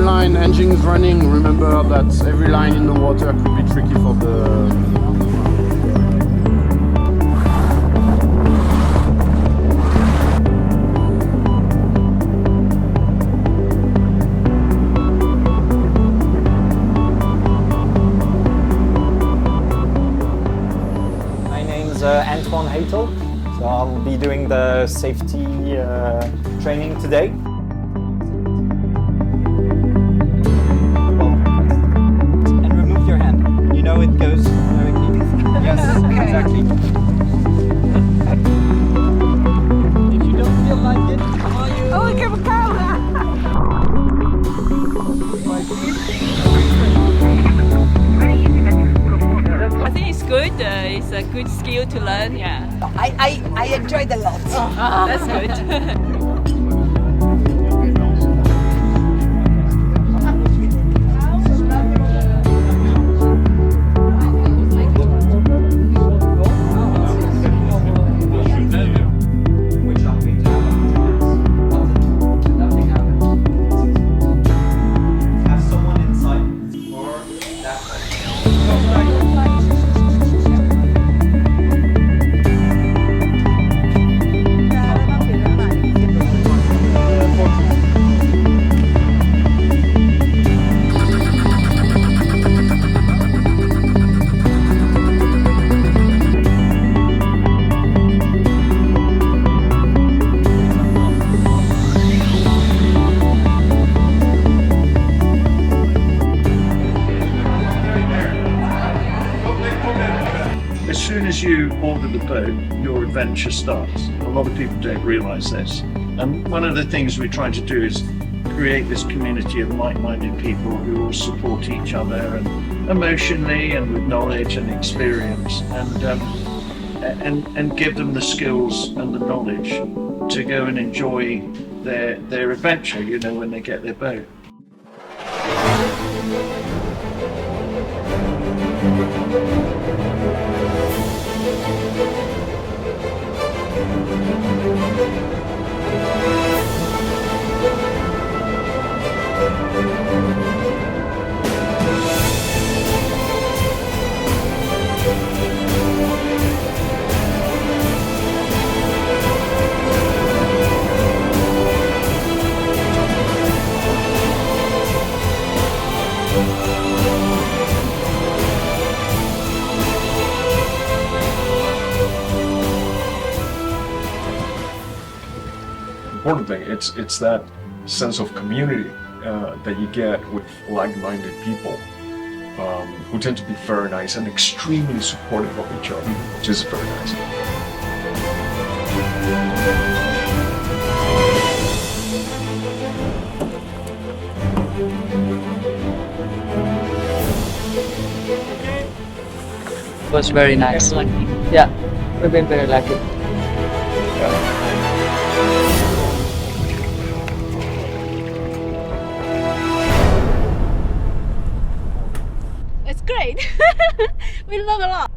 line, engines running, remember that every line in the water could be tricky for the... Antoine Heitel, so I'll be doing the safety training today. And remove your hand. You know it goes directly. Yes, exactly. If you don't feel like it, how are you? Oh, ik heb een camera! I think it's good. It's a good skill to learn. Yeah. I enjoyed a lot. Oh, that's good. As soon as you order the boat, your adventure starts. A lot of people don't realise this. And one of the things we try to do is create this community of like-minded people who all support each other and emotionally and with knowledge and experience and give them the skills and the knowledge to go and enjoy their adventure, you know, when they get their boat. Important thing, it's that sense of community that you get with like-minded people who tend to be very nice and extremely supportive of each other, which is very nice. It was very nice. Yeah, we've been very lucky. It's great. We learn a lot.